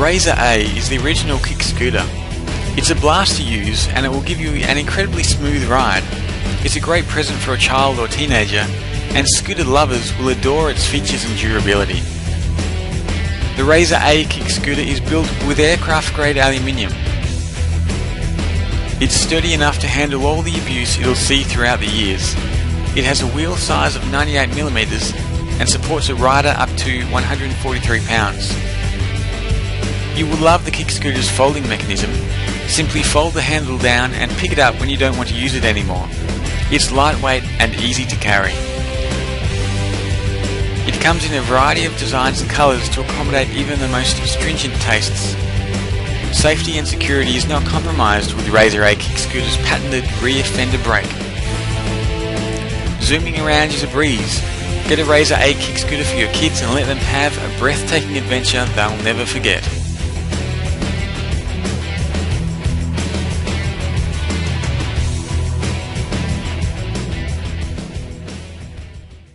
Razor A is the original kick scooter. It's a blast to use and it will give you an incredibly smooth ride. It's a great present for a child or teenager, and scooter lovers will adore its features and durability. The Razor A kick scooter is built with aircraft grade aluminium. It's sturdy enough to handle all the abuse it'll see throughout the years. It has a wheel size of 98mm and supports a rider up to 143 pounds. You will love the KickScooter's folding mechanism. Simply fold the handle down and pick it up when you don't want to use it anymore. It's lightweight and easy to carry. It comes in a variety of designs and colours to accommodate even the most stringent tastes. Safety and security is not compromised with RazorAKickScooter's patented rear fender brake. Zooming around is a breeze. Get a RazorAKickScooter for your kids and let them have a breathtaking adventure they'll never forget.